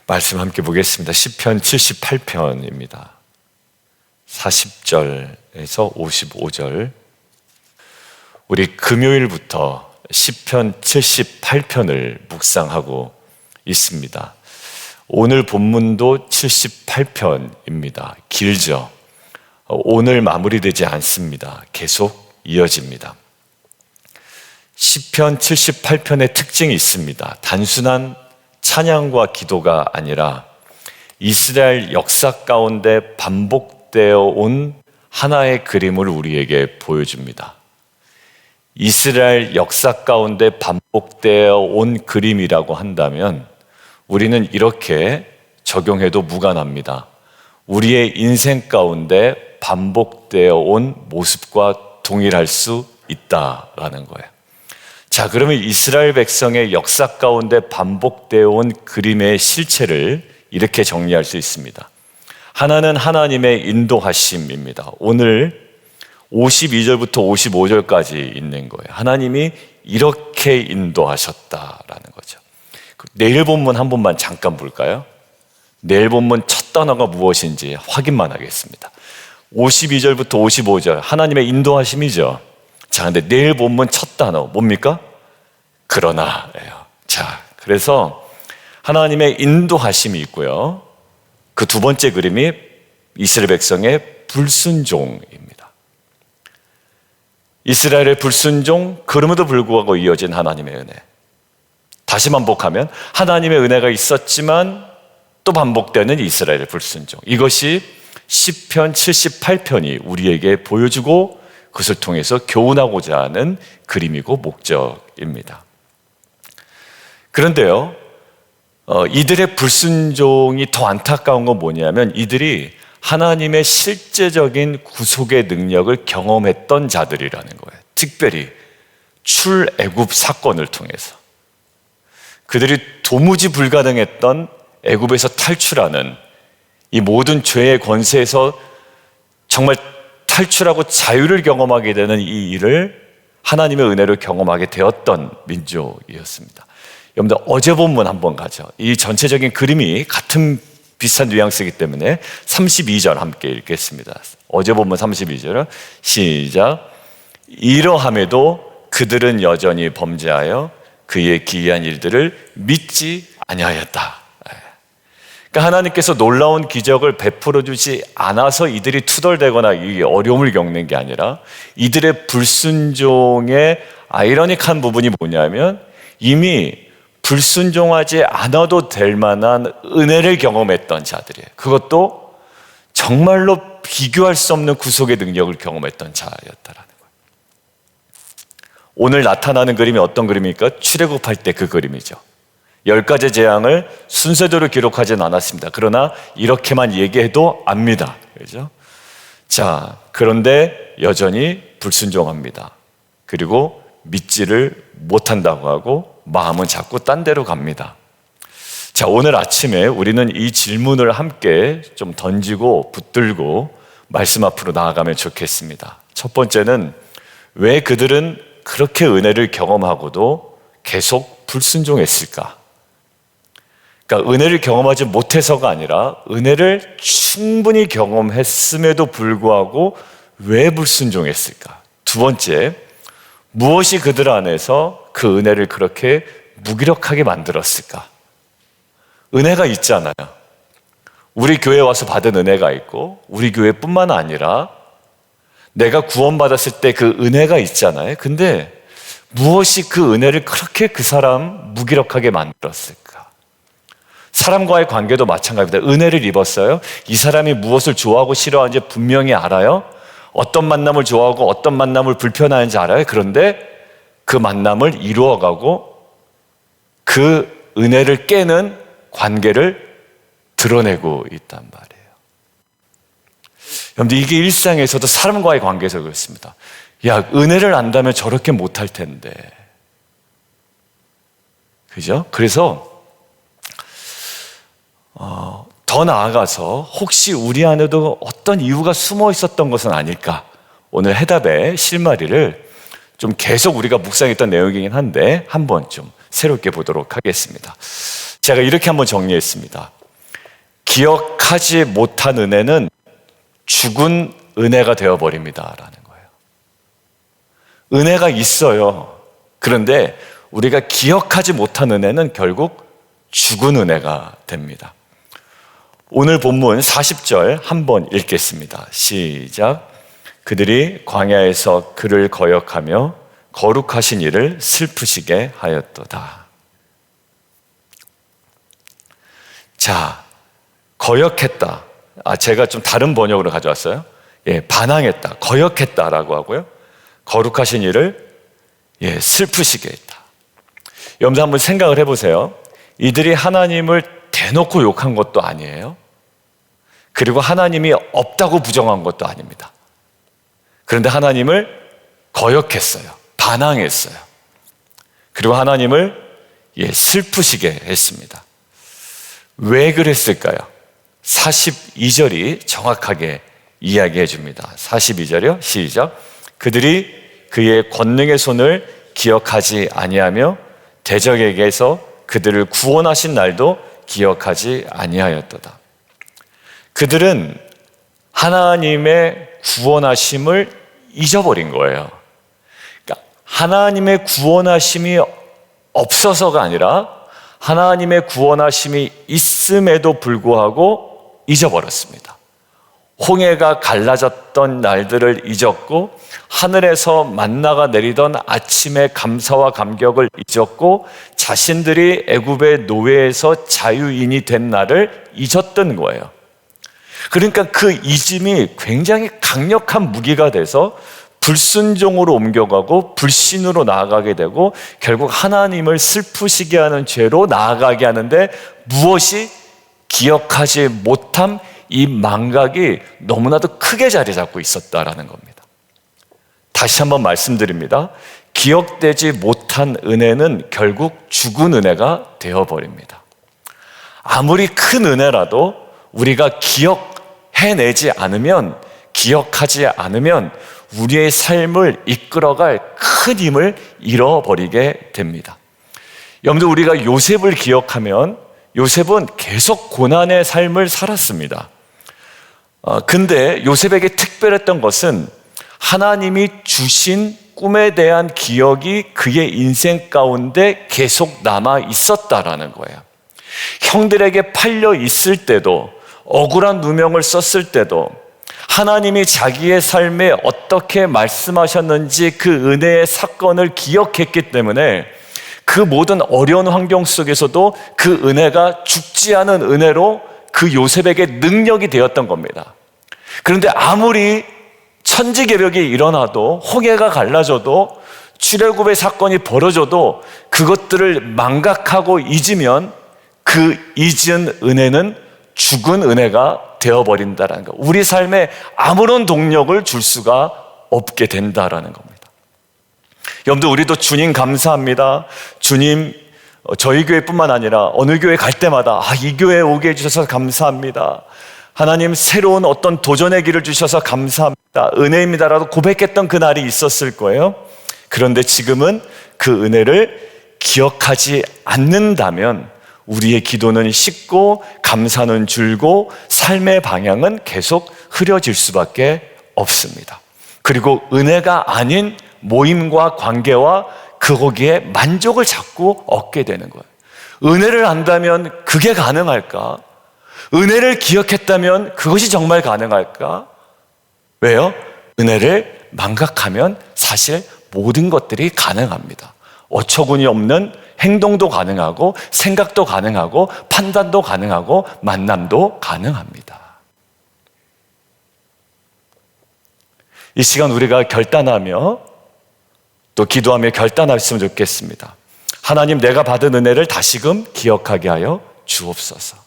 말씀 함께 보겠습니다. 시편 78편입니다. 40절에서 55절. 우리 금요일부터 시편 78편을 묵상하고 있습니다. 오늘 본문도 78편입니다. 길죠. 오늘 마무리되지 않습니다. 계속 이어집니다. 시편 78편의 특징이 있습니다. 단순한 찬양과 기도가 아니라 이스라엘 역사 가운데 반복되어 온 하나의 그림을 우리에게 보여줍니다. 이스라엘 역사 가운데 반복되어 온 그림이라고 한다면 우리는 이렇게 적용해도 무관합니다. 우리의 인생 가운데 반복되어 온 모습과 동일할 수 있다라는 거예요. 자, 그러면 이스라엘 백성의 역사 가운데 반복되어 온 그림의 실체를 이렇게 정리할 수 있습니다. 하나는 하나님의 인도하심입니다. 오늘 52절부터 55절까지 있는 거예요. 하나님이 이렇게 인도하셨다라는 거죠. 내일 본문 한 번만 잠깐 볼까요? 내일 본문 첫 단어가 무엇인지 확인만 하겠습니다. 52절부터 55절 하나님의 인도하심이죠. 자, 근데 내일 본문 첫 단어 뭡니까? 그러나예요. 자, 그래서 하나님의 인도하심이 있고요. 그 두 번째 그림이 이스라엘 백성의 불순종입니다. 이스라엘의 불순종, 그럼에도 불구하고 이어진 하나님의 은혜. 다시 반복하면 하나님의 은혜가 있었지만 또 반복되는 이스라엘의 불순종. 이것이 시편 78편이 우리에게 보여주고 그것을 통해서 교훈하고자 하는 그림이고 목적입니다. 그런데요, 이들의 불순종이 더 안타까운 건 뭐냐면 이들이 하나님의 실제적인 구속의 능력을 경험했던 자들이라는 거예요. 특별히 출애굽 사건을 통해서 그들이 도무지 불가능했던 애굽에서 탈출하는 이 모든 죄의 권세에서 정말 탈출하고 자유를 경험하게 되는 이 일을 하나님의 은혜로 경험하게 되었던 민족이었습니다. 여러분들 어제 본문 한번 가죠. 이 전체적인 그림이 같은 비슷한 뉘앙스이기 때문에 32절 함께 읽겠습니다. 어제 본문 32절은 시작. 이러함에도 그들은 여전히 범죄하여 그의 기이한 일들을 믿지 아니하였다. 그러니까 하나님께서 놀라운 기적을 베풀어 주지 않아서 이들이 투덜대거나 이 어려움을 겪는 게 아니라 이들의 불순종의 아이러닉한 부분이 뭐냐면 이미 불순종하지 않아도 될 만한 은혜를 경험했던 자들이에요. 그것도 정말로 비교할 수 없는 구속의 능력을 경험했던 자였다라는 거예요. 오늘 나타나는 그림이 어떤 그림입니까? 출애굽할 때 그 그림이죠. 10가지 재앙을 순서대로 기록하진 않았습니다. 그러나 이렇게만 얘기해도 압니다. 그렇죠? 자, 그런데 여전히 불순종합니다. 그리고 믿지를 못한다고 하고 마음은 자꾸 딴 데로 갑니다. 자, 오늘 아침에 우리는 이 질문을 함께 좀 던지고 붙들고 말씀 앞으로 나아가면 좋겠습니다. 첫 번째는 왜 그들은 그렇게 은혜를 경험하고도 계속 불순종했을까? 그러니까 은혜를 경험하지 못해서가 아니라 은혜를 충분히 경험했음에도 불구하고 왜 불순종했을까? 두 번째, 무엇이 그들 안에서 그 은혜를 그렇게 무기력하게 만들었을까? 은혜가 있잖아요. 우리 교회에 와서 받은 은혜가 있고 우리 교회뿐만 아니라 내가 구원받았을 때 그 은혜가 있잖아요. 근데 무엇이 그 은혜를 그렇게 그 사람 무기력하게 만들었을까? 사람과의 관계도 마찬가지입니다. 은혜를 입었어요. 이 사람이 무엇을 좋아하고 싫어하는지 분명히 알아요. 어떤 만남을 좋아하고 어떤 만남을 불편해하는지 알아요. 그런데 그 만남을 이루어가고 그 은혜를 깨는 관계를 드러내고 있단 말이에요. 여러분들 이게 일상에서도 사람과의 관계에서 그렇습니다. 야, 은혜를 안다면 저렇게 못할 텐데. 그죠? 그래서 더 나아가서 혹시 우리 안에도 어떤 이유가 숨어 있었던 것은 아닐까? 오늘 해답의 실마리를 좀 계속 우리가 묵상했던 내용이긴 한데 한번 좀 새롭게 보도록 하겠습니다. 제가 이렇게 한번 정리했습니다. 기억하지 못한 은혜는 죽은 은혜가 되어버립니다라는 거예요. 은혜가 있어요. 그런데 우리가 기억하지 못한 은혜는 결국 죽은 은혜가 됩니다. 오늘 본문 40절 한번 읽겠습니다. 시작. 그들이 광야에서 그를 거역하며 거룩하신 이를 슬프시게 하였도다. 자, 거역했다. 제가 좀 다른 번역으로 가져왔어요. 반항했다. 거역했다라고 하고요. 거룩하신 이를 슬프시게 했다. 여러분 한번 생각을 해보세요. 이들이 하나님을 대놓고 욕한 것도 아니에요. 그리고 하나님이 없다고 부정한 것도 아닙니다. 그런데 하나님을 거역했어요. 반항했어요. 그리고 하나님을 슬프시게 했습니다. 왜 그랬을까요? 42절이 정확하게 이야기해 줍니다. 42절이요. 시작. 그들이 그의 권능의 손을 기억하지 아니하며 대적에게서 그들을 구원하신 날도 기억하지 아니하였도다. 그들은 하나님의 구원하심을 잊어버린 거예요. 그러니까 하나님의 구원하심이 없어서가 아니라 하나님의 구원하심이 있음에도 불구하고 잊어버렸습니다. 홍해가 갈라졌던 날들을 잊었고 하늘에서 만나가 내리던 아침의 감사와 감격을 잊었고 자신들이 애굽의 노예에서 자유인이 된 날을 잊었던 거예요. 그러니까 그 잊음이 굉장히 강력한 무기가 돼서 불순종으로 옮겨가고 불신으로 나아가게 되고 결국 하나님을 슬프시게 하는 죄로 나아가게 하는데 무엇이 기억하지 못함 이 망각이 너무나도 크게 자리 잡고 있었다라는 겁니다. 다시 한번 말씀드립니다. 기억되지 못한 은혜는 결국 죽은 은혜가 되어버립니다. 아무리 큰 은혜라도 우리가 기억해내지 않으면, 기억하지 않으면 우리의 삶을 이끌어갈 큰 힘을 잃어버리게 됩니다. 여러분들, 우리가 요셉을 기억하면 요셉은 계속 고난의 삶을 살았습니다. 근데 요셉에게 특별했던 것은 하나님이 주신 꿈에 대한 기억이 그의 인생 가운데 계속 남아 있었다라는 거예요. 형들에게 팔려 있을 때도, 억울한 누명을 썼을 때도 하나님이 자기의 삶에 어떻게 말씀하셨는지 그 은혜의 사건을 기억했기 때문에 그 모든 어려운 환경 속에서도 그 은혜가 죽지 않은 은혜로 그 요셉에게 능력이 되었던 겁니다. 그런데 아무리 천지개벽이 일어나도, 홍해가 갈라져도, 출애굽의 사건이 벌어져도 그것들을 망각하고 잊으면 그 잊은 은혜는 죽은 은혜가 되어버린다는 것. 우리 삶에 아무런 동력을 줄 수가 없게 된다라는 겁니다. 여러분들, 우리도 주님 감사합니다. 주님, 저희 교회뿐만 아니라 어느 교회 갈 때마다 이 교회에 오게 해주셔서 감사합니다. 하나님, 새로운 어떤 도전의 길을 주셔서 감사합니다. 은혜입니다라고 고백했던 그 날이 있었을 거예요. 그런데 지금은 그 은혜를 기억하지 않는다면 우리의 기도는 식고 감사는 줄고 삶의 방향은 계속 흐려질 수밖에 없습니다. 그리고 은혜가 아닌 모임과 관계와 거기에 만족을 자꾸 얻게 되는 거예요. 은혜를 안다면 그게 가능할까? 은혜를 기억했다면 그것이 정말 가능할까? 왜요? 은혜를 망각하면 사실 모든 것들이 가능합니다. 어처구니 없는 행동도 가능하고 생각도 가능하고 판단도 가능하고 만남도 가능합니다. 이 시간 우리가 결단하며 또 기도하며 결단했으면 좋겠습니다. 하나님, 내가 받은 은혜를 다시금 기억하게 하여 주옵소서.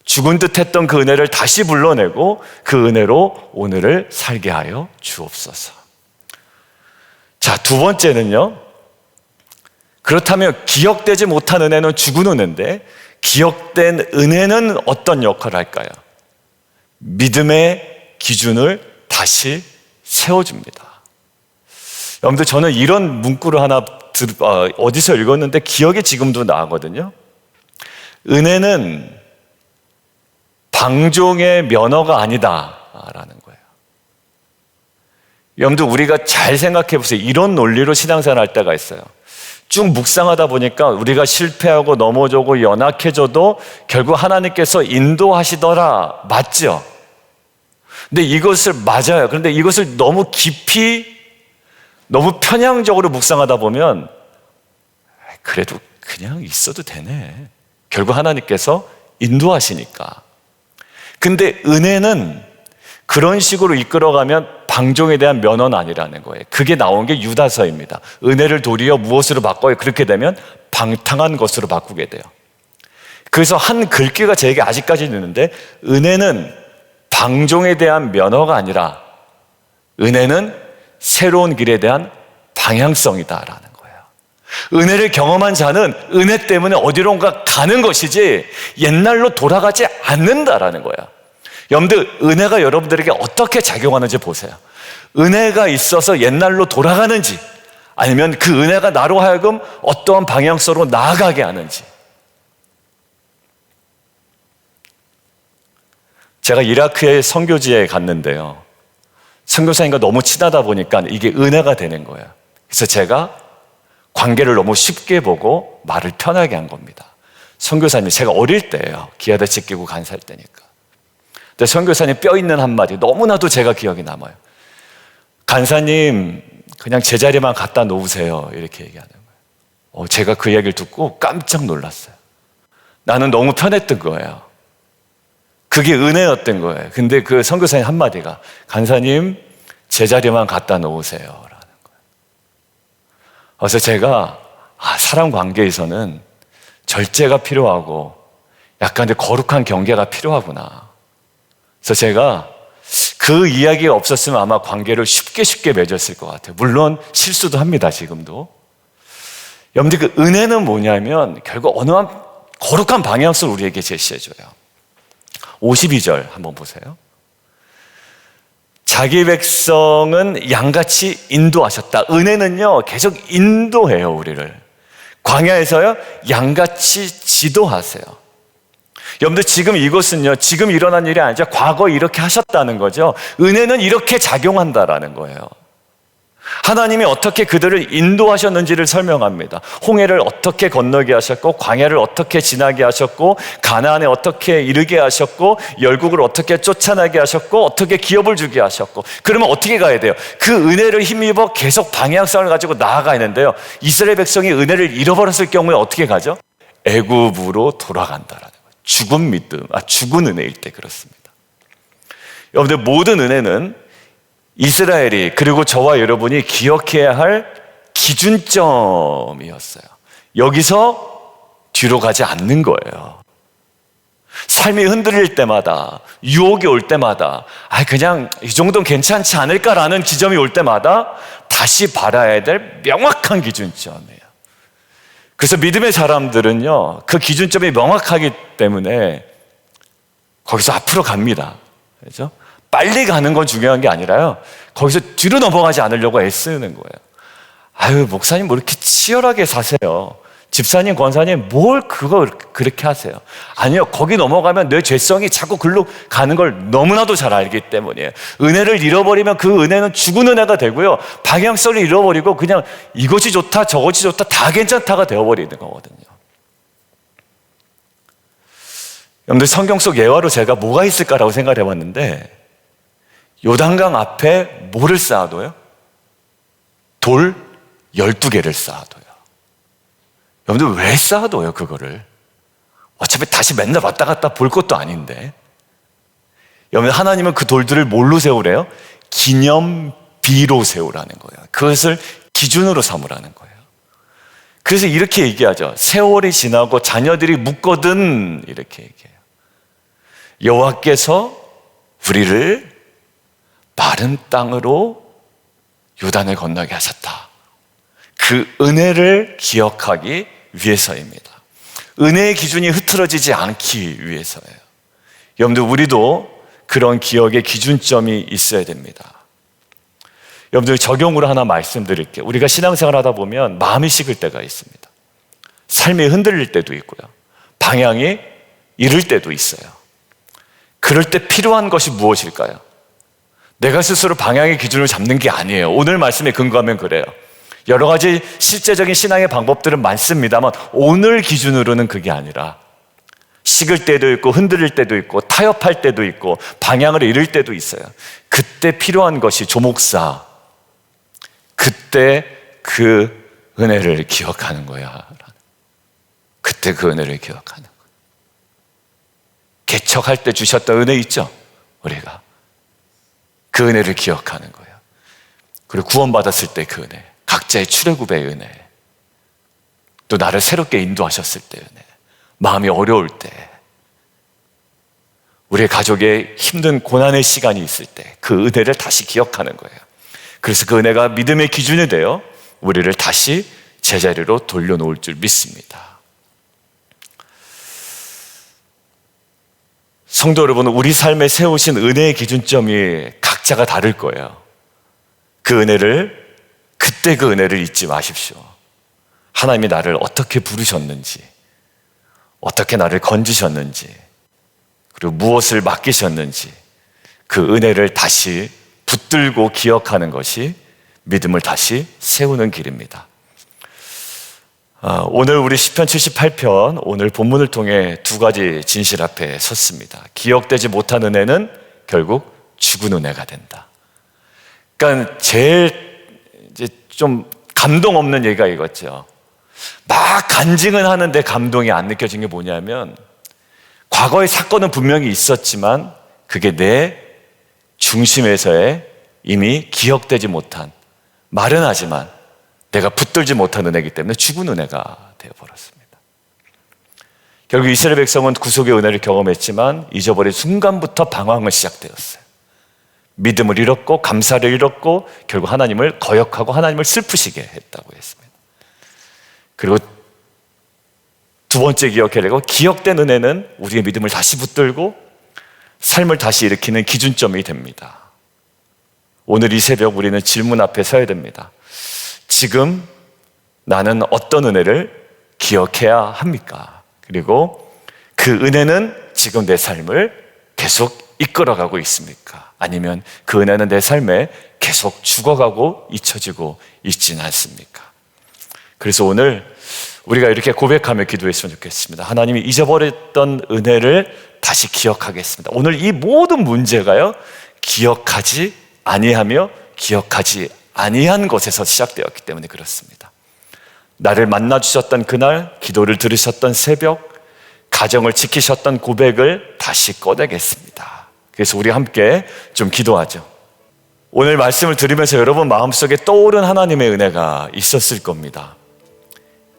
죽은 듯 했던 그 은혜를 다시 불러내고 그 은혜로 오늘을 살게 하여 주옵소서. 자, 두 번째는요. 그렇다면 기억되지 못한 은혜는 죽은 은혜인데 기억된 은혜는 어떤 역할을 할까요? 믿음의 기준을 다시 세워줍니다. 여러분들, 저는 이런 문구를 하나 어디서 읽었는데 기억이 지금도 나거든요. 은혜는 방종의 면허가 아니다라는 거예요. 여러분들 우리가 잘 생각해 보세요. 이런 논리로 신앙생활 할 때가 있어요. 쭉 묵상하다 보니까 우리가 실패하고 넘어져고 연약해져도 결국 하나님께서 인도하시더라. 맞죠? 근데 이것을 맞아요. 그런데 이것을 너무 깊이 너무 편향적으로 묵상하다 보면 그래도 그냥 있어도 되네. 결국 하나님께서 인도하시니까. 근데 은혜는 그런 식으로 이끌어가면 방종에 대한 면허는 아니라는 거예요. 그게 나온 게 유다서입니다. 은혜를 도리어 무엇으로 바꿔요? 그렇게 되면 방탕한 것으로 바꾸게 돼요. 그래서 한 글귀가 제게 아직까지 있는데, 은혜는 방종에 대한 면허가 아니라 은혜는 새로운 길에 대한 방향성이다라는 거예요. 은혜를 경험한 자는 은혜 때문에 어디론가 가는 것이지 옛날로 돌아가지 않는다라는 거예요. 여러분들, 은혜가 여러분들에게 어떻게 작용하는지 보세요. 은혜가 있어서 옛날로 돌아가는지, 아니면 그 은혜가 나로 하여금 어떠한 방향성으로 나아가게 하는지. 제가 이라크의 선교지에 갔는데요, 선교사님과 너무 친하다 보니까 이게 은혜가 되는 거예요. 그래서 제가 관계를 너무 쉽게 보고 말을 편하게 한 겁니다. 선교사님이, 제가 어릴 때예요. 기아대치 끼고 간사할 때니까. 근데 선교사님 뼈 있는 한마디 너무나도 제가 기억이 남아요. 간사님, 그냥 제자리만 갖다 놓으세요. 이렇게 얘기하는 거예요. 제가 그 이야기를 듣고 깜짝 놀랐어요. 나는 너무 편했던 거예요. 그게 은혜였던 거예요. 근데 그 선교사님 한마디가, 간사님, 제자리만 갖다 놓으세요. 라는 거예요. 그래서 제가, 사람 관계에서는 절제가 필요하고 약간 거룩한 경계가 필요하구나. 그래서 제가 그 이야기가 없었으면 아마 관계를 쉽게 맺었을 것 같아요. 물론 실수도 합니다, 지금도. 여러분들, 그 은혜는 뭐냐면 결국 어느 한 거룩한 방향성을 우리에게 제시해줘요. 52절 한번 보세요. 자기 백성은 양같이 인도하셨다. 은혜는요, 계속 인도해요, 우리를. 광야에서요, 양같이 지도하세요. 여러분들, 지금 이것은요, 지금 일어난 일이 아니죠. 과거에 이렇게 하셨다는 거죠. 은혜는 이렇게 작용한다라는 거예요. 하나님이 어떻게 그들을 인도하셨는지를 설명합니다. 홍해를 어떻게 건너게 하셨고, 광야를 어떻게 지나게 하셨고, 가나안에 어떻게 이르게 하셨고, 열국을 어떻게 쫓아나게 하셨고, 어떻게 기업을 주게 하셨고. 그러면 어떻게 가야 돼요? 그 은혜를 힘입어 계속 방향성을 가지고 나아가야 하는데요, 이스라엘 백성이 은혜를 잃어버렸을 경우에 어떻게 가죠? 애굽으로 돌아간다라는 거예요. 죽은 믿음, 죽은 은혜일 때 그렇습니다. 여러분들, 모든 은혜는 이스라엘이, 그리고 저와 여러분이 기억해야 할 기준점이었어요. 여기서 뒤로 가지 않는 거예요. 삶이 흔들릴 때마다, 유혹이 올 때마다, 그냥 이 정도는 괜찮지 않을까라는 지점이 올 때마다 다시 바라야 될 명확한 기준점이에요. 그래서 믿음의 사람들은요, 그 기준점이 명확하기 때문에 거기서 앞으로 갑니다. 그렇죠? 빨리 가는 건 중요한 게 아니라요, 거기서 뒤로 넘어가지 않으려고 애쓰는 거예요. 목사님 뭐 이렇게 치열하게 사세요? 집사님, 권사님 뭘 그렇게 하세요? 아니요, 거기 넘어가면 내 죄성이 자꾸 글로 가는 걸 너무나도 잘 알기 때문이에요. 은혜를 잃어버리면 그 은혜는 죽은 은혜가 되고요, 방향성을 잃어버리고 그냥 이것이 좋다 저것이 좋다 다 괜찮다가 되어버리는 거거든요. 여러분들, 성경 속 예화로 제가 뭐가 있을까라고 생각을 해봤는데, 요단강 앞에 뭐를 쌓아둬요? 돌 12개를 쌓아둬요. 여러분들, 왜 쌓아둬요, 그거를? 어차피 다시 맨날 왔다 갔다 볼 것도 아닌데. 여러분, 하나님은 그 돌들을 뭘로 세우래요? 기념비로 세우라는 거예요. 그것을 기준으로 삼으라는 거예요. 그래서 이렇게 얘기하죠. 세월이 지나고 자녀들이 묻거든, 이렇게 얘기해요. 여호와께서 우리를 마른 땅으로 요단을 건너게 하셨다. 그 은혜를 기억하기 위해서입니다. 은혜의 기준이 흐트러지지 않기 위해서예요. 여러분들, 우리도 그런 기억의 기준점이 있어야 됩니다. 여러분들, 적용으로 하나 말씀드릴게요. 우리가 신앙생활 하다 보면 마음이 식을 때가 있습니다. 삶이 흔들릴 때도 있고요, 방향이 잃을 때도 있어요. 그럴 때 필요한 것이 무엇일까요? 내가 스스로 방향의 기준을 잡는 게 아니에요. 오늘 말씀에 근거하면 그래요. 여러 가지 실제적인 신앙의 방법들은 많습니다만 오늘 기준으로는 그게 아니라 식을 때도 있고 흔들릴 때도 있고 타협할 때도 있고 방향을 잃을 때도 있어요. 그때 필요한 것이 조목사, 그때 그 은혜를 기억하는 거야. 그때 그 은혜를 기억하는 거야. 개척할 때 주셨던 은혜 있죠? 우리가 그 은혜를 기억하는 거예요. 그리고 구원받았을 때 그 은혜, 각자의 출애굽의 은혜, 또 나를 새롭게 인도하셨을 때 은혜, 마음이 어려울 때, 우리의 가족의 힘든 고난의 시간이 있을 때 그 은혜를 다시 기억하는 거예요. 그래서 그 은혜가 믿음의 기준이 되어 우리를 다시 제자리로 돌려놓을 줄 믿습니다. 성도 여러분, 우리 삶에 세우신 은혜의 기준점이 각자가 다를 거예요. 그때 그 은혜를 잊지 마십시오. 하나님이 나를 어떻게 부르셨는지, 어떻게 나를 건지셨는지, 그리고 무엇을 맡기셨는지 그 은혜를 다시 붙들고 기억하는 것이 믿음을 다시 세우는 길입니다. 오늘 우리 시편 78편, 오늘 본문을 통해 두 가지 진실 앞에 섰습니다. 기억되지 못한 은혜는 결국 죽은 은혜가 된다. 그러니까 제일 이제 좀 감동 없는 얘기가 이거죠. 막 간증은 하는데 감동이 안 느껴진 게 뭐냐면, 과거의 사건은 분명히 있었지만 그게 내 중심에서의 이미 기억되지 못한, 말은 하지만 내가 붙들지 못한 은혜이기 때문에 죽은 은혜가 되어버렸습니다. 결국 이스라엘 백성은 구속의 은혜를 경험했지만 잊어버린 순간부터 방황은 시작되었어요. 믿음을 잃었고 감사를 잃었고 결국 하나님을 거역하고 하나님을 슬프시게 했다고 했습니다. 그리고 두 번째 기억해야 되고, 기억된 은혜는 우리의 믿음을 다시 붙들고 삶을 다시 일으키는 기준점이 됩니다. 오늘 이 새벽 우리는 질문 앞에 서야 됩니다. 지금 나는 어떤 은혜를 기억해야 합니까? 그리고 그 은혜는 지금 내 삶을 계속 이끌어가고 있습니까? 아니면 그 은혜는 내 삶에 계속 죽어가고 잊혀지고 있지는 않습니까? 그래서 오늘 우리가 이렇게 고백하며 기도했으면 좋겠습니다. 하나님이 잊어버렸던 은혜를 다시 기억하겠습니다. 오늘 이 모든 문제가요, 기억하지 아니하며 기억하지 아니한 것에서 시작되었기 때문에 그렇습니다. 나를 만나주셨던 그날, 기도를 들으셨던 새벽, 가정을 지키셨던 고백을 다시 꺼내겠습니다. 그래서 우리 함께 좀 기도하죠. 오늘 말씀을 들으면서 여러분 마음속에 떠오른 하나님의 은혜가 있었을 겁니다.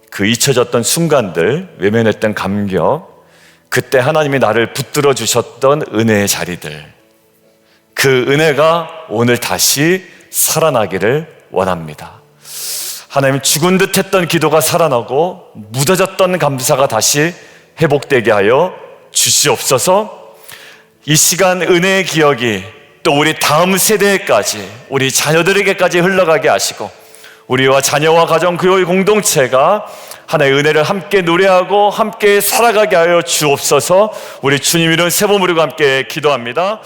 그 잊혀졌던 순간들, 외면했던 감격, 그때 하나님이 나를 붙들어 주셨던 은혜의 자리들, 그 은혜가 오늘 다시 살아나기를 원합니다. 하나님, 죽은 듯 했던 기도가 살아나고 묻어졌던 감사가 다시 회복되게 하여 주시옵소서. 이 시간 은혜의 기억이 또 우리 다음 세대까지, 우리 자녀들에게까지 흘러가게 하시고, 우리와 자녀와 가정, 교회 공동체가 하나의 은혜를 함께 노래하고 함께 살아가게 하여 주옵소서. 우리 주님 이름 세 번 부르고 함께 기도합니다.